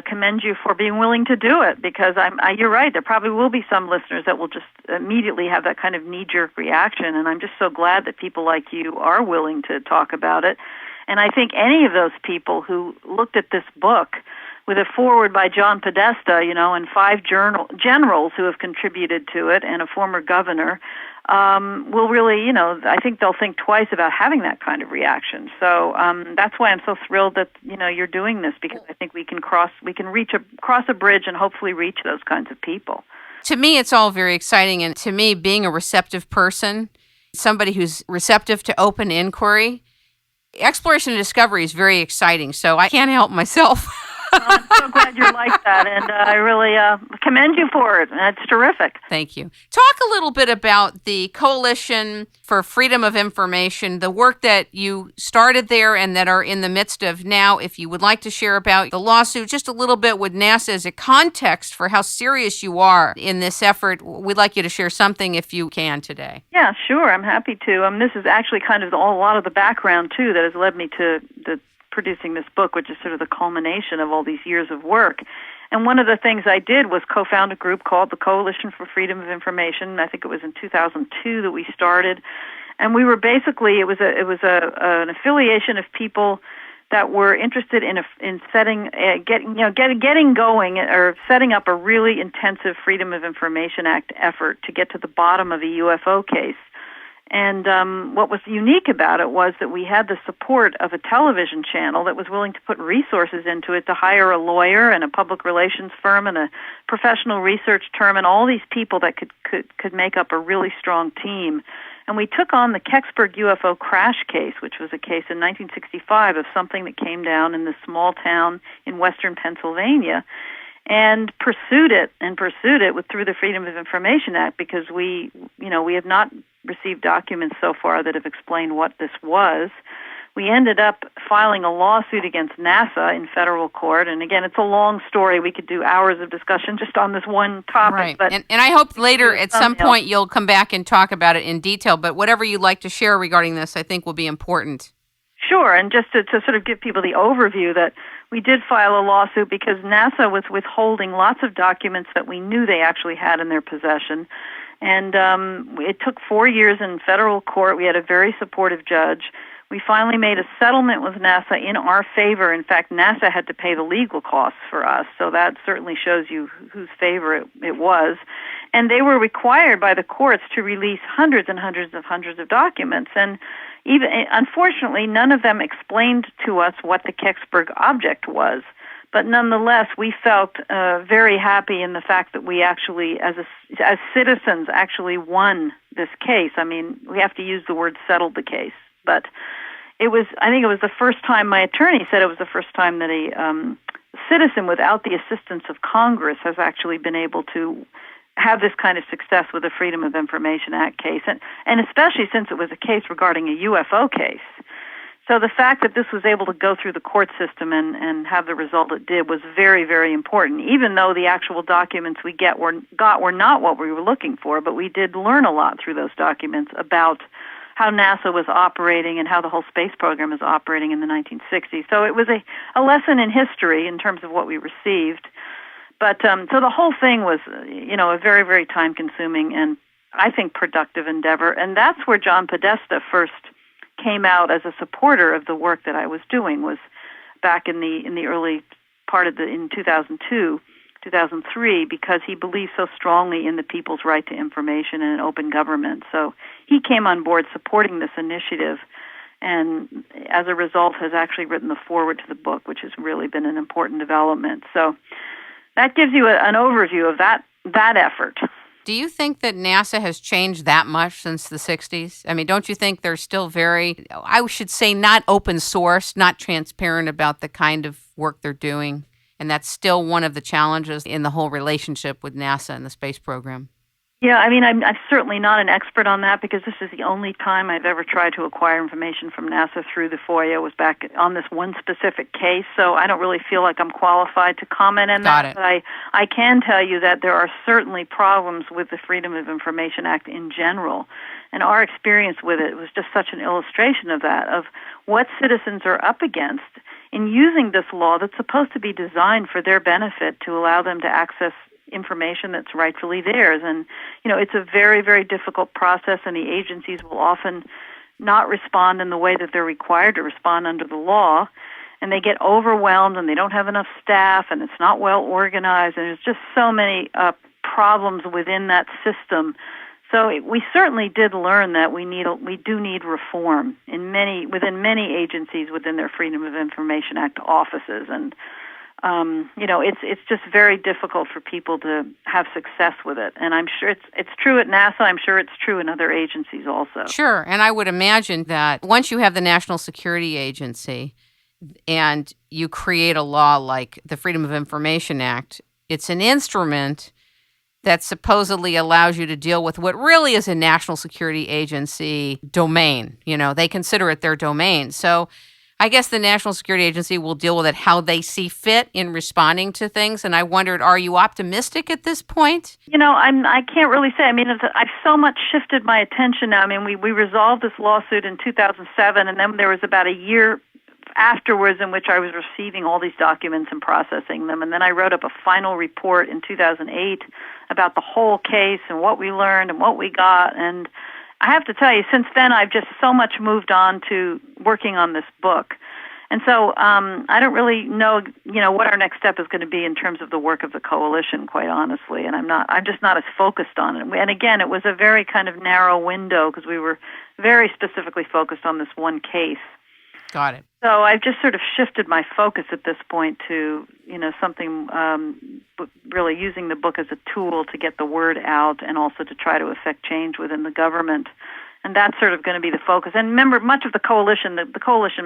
commend you for being willing to do it, because you're right, there probably will be some listeners that will just immediately have that kind of knee-jerk reaction, and I'm just so glad that people like you are willing to talk about it. And I think any of those people who looked at this book with a foreword by John Podesta, and 5 generals who have contributed to it, and a former governor, will really, I think they'll think twice about having that kind of reaction. So that's why I'm so thrilled that, you're doing this, because I think we can cross a bridge and hopefully reach those kinds of people. To me, it's all very exciting. And to me, being a receptive person, somebody who's receptive to open inquiry, exploration and discovery is very exciting. So I can't help myself. I'm so glad you're like that, and I really commend you for it. It's terrific. Thank you. Talk a little bit about the Coalition for Freedom of Information, the work that you started there and that are in the midst of now. If you would like to share about the lawsuit, just a little bit with NASA as a context for how serious you are in this effort, we'd like you to share something if you can today. Yeah, sure. I'm happy to. This is actually kind of a lot of the background, too, that has led me to producing this book, which is sort of the culmination of all these years of work. And one of the things I did was co-found a group called the Coalition for Freedom of Information. I think it was in 2002 that we started, and we were basically it was an affiliation of people that were interested in getting going or setting up a really intensive Freedom of Information Act effort to get to the bottom of a UFO case. And what was unique about it was that we had the support of a television channel that was willing to put resources into it to hire a lawyer and a public relations firm and a professional research firm and all these people that could make up a really strong team. And we took on the Kecksburg UFO crash case, which was a case in 1965 of something that came down in this small town in western Pennsylvania, and pursued it through the Freedom of Information Act, because we have not received documents so far that have explained what this was. We ended up filing a lawsuit against NASA in federal court, and again, it's a long story. We could do hours of discussion just on this one topic. Right. But and I hope later at some point you'll come back and talk about it in detail, but whatever you'd like to share regarding this, I think will be important. Sure, and just to sort of give people the overview that we did file a lawsuit because NASA was withholding lots of documents that we knew they actually had in their possession. And it took 4 years in federal court. We had a very supportive judge. We finally made a settlement with NASA in our favor. In fact, NASA had to pay the legal costs for us, so that certainly shows you whose favor it was. And they were required by the courts to release hundreds and hundreds of documents. And even unfortunately, none of them explained to us what the Kecksburg object was. But nonetheless, we felt very happy in the fact that we actually, as citizens, actually won this case. I mean, we have to use the word settled the case. But I think it was the first time, my attorney said it was the first time that a citizen without the assistance of Congress has actually been able to have this kind of success with the Freedom of Information Act case, and especially since it was a case regarding a UFO case. So the fact that this was able to go through the court system and have the result it did was very, very important, even though the actual documents we got were not what we were looking for, but we did learn a lot through those documents about how NASA was operating and how the whole space program was operating in the 1960s. So it was a lesson in history in terms of what we received. But so the whole thing was, a very, very time-consuming and I think productive endeavor, and that's where John Podesta first came out as a supporter of the work that I was doing. Was back in the early part of in 2002, 2003, because he believed so strongly in the people's right to information and an open government. So he came on board supporting this initiative, and as a result has actually written the foreword to the book, which has really been an important development. So that gives you an overview of that effort. Do you think that NASA has changed that much since the 60s? I mean, don't you think they're still very, I should say, not open source, not transparent about the kind of work they're doing? And that's still one of the challenges in the whole relationship with NASA and the space program. Yeah, I mean, I'm certainly not an expert on that because this is the only time I've ever tried to acquire information from NASA through the FOIA was back on this one specific case, so I don't really feel like I'm qualified to comment on that. But I can tell you that there are certainly problems with the Freedom of Information Act in general, and our experience with it was just such an illustration of that, of what citizens are up against in using this law that's supposed to be designed for their benefit to allow them to access information that's rightfully theirs. And, it's a very, very difficult process, and the agencies will often not respond in the way that they're required to respond under the law, and they get overwhelmed, and they don't have enough staff, and it's not well organized, and there's just so many problems within that system. So we certainly did learn that we do need reform within many agencies within their Freedom of Information Act offices, and it's just very difficult for people to have success with it. And I'm sure it's true at NASA. I'm sure it's true in other agencies also. Sure, and I would imagine that once you have the National Security Agency and you create a law like the Freedom of Information Act, it's an instrument that supposedly allows you to deal with what really is a national security agency domain. They consider it their domain. So I guess the National Security Agency will deal with it how they see fit in responding to things. And I wondered, are you optimistic at this point? I can't really say. I've so much shifted my attention now. We resolved this lawsuit in 2007, and then there was about a year afterwards in which I was receiving all these documents and processing them. And then I wrote up a final report in 2008 about the whole case and what we learned and what we got. And I have to tell you, since then, I've just so much moved on to working on this book. And so I don't really know, what our next step is going to be in terms of the work of the coalition, quite honestly. And I'm just not as focused on it. And again, it was a very kind of narrow window because we were very specifically focused on this one case. Got it. So I've just sort of shifted my focus at this point to, something really using the book as a tool to get the word out and also to try to affect change within the government. And that's sort of going to be the focus. And remember, much of the coalition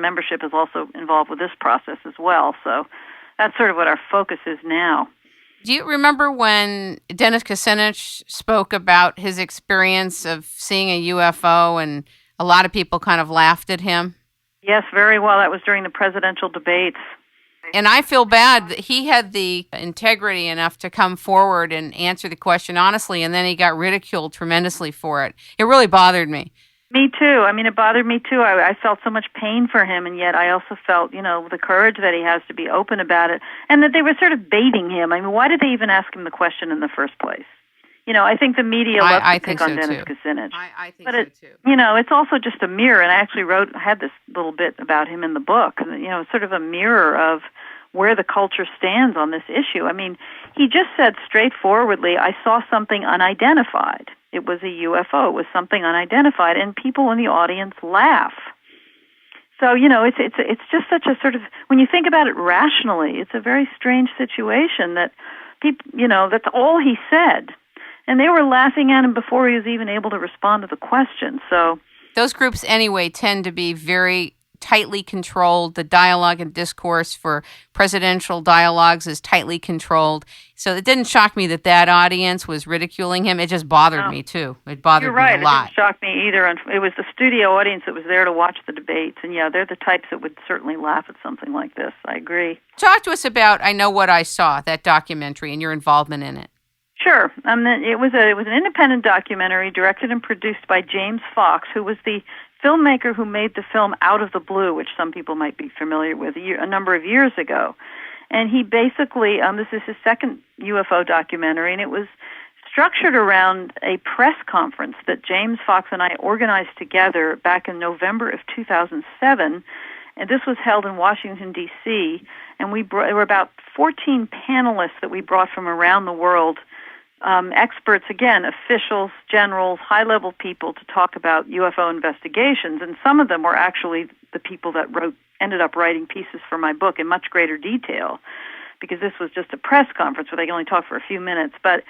membership is also involved with this process as well. So that's sort of what our focus is now. Do you remember when Dennis Kucinich spoke about his experience of seeing a UFO and a lot of people kind of laughed at him? Yes, very well. That was during the presidential debates. And I feel bad that he had the integrity enough to come forward and answer the question honestly, and then he got ridiculed tremendously for it. It really bothered me. Me too. It bothered me too. I felt so much pain for him, and yet I also felt, the courage that he has to be open about it, and that they were sort of baiting him. Why did they even ask him the question in the first place? I think the media loves to pick on Dennis Kucinich. I think so too. It's also just a mirror, and I actually had this little bit about him in the book, it's sort of a mirror of where the culture stands on this issue. He just said straightforwardly, I saw something unidentified. It was a UFO. It was something unidentified, and people in the audience laugh. So, it's just such a sort of, when you think about it rationally, it's a very strange situation that people, that's all he said. And they were laughing at him before he was even able to respond to the question. So those groups anyway tend to be very tightly controlled. The dialogue and discourse for presidential dialogues is tightly controlled. So it didn't shock me that audience was ridiculing him. It just bothered me too. It bothered me a lot. You're right. It didn't shock me either. It was the studio audience that was there to watch the debates. And yeah, they're the types that would certainly laugh at something like this. I agree. Talk to us about I Know What I Saw, that documentary, and your involvement in it. Sure. It was an independent documentary directed and produced by James Fox, who was the filmmaker who made the film Out of the Blue, which some people might be familiar with a number of years ago. And he basically, this is his second UFO documentary, and it was structured around a press conference that James Fox and I organized together back in November of 2007. And this was held in Washington, D.C., and there were about 14 panelists that we brought from around the world, experts, again, officials, generals, high-level people to talk about UFO investigations. And some of them were actually the people that ended up writing pieces for my book in much greater detail, because this was just a press conference where they only talked for a few minutes. But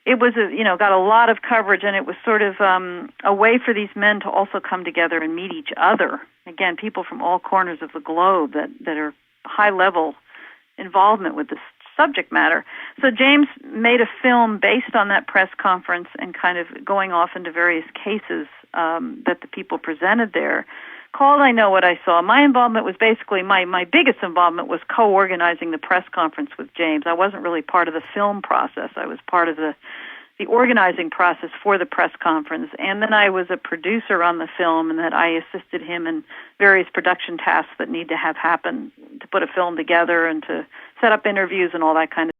it was, got a lot of coverage, and it was sort of a way for these men to also come together and meet each other. Again, people from all corners of the globe that are high-level involvement with this subject matter. So James made a film based on that press conference and kind of going off into various cases that the people presented there, called I Know What I Saw. My involvement was basically, my biggest involvement was co-organizing the press conference with James. I wasn't really part of the film process. I was part of the the organizing process for the press conference. And then I was a producer on the film, and that I assisted him in various production tasks that need to have happen to put a film together and to set up interviews and all that kind of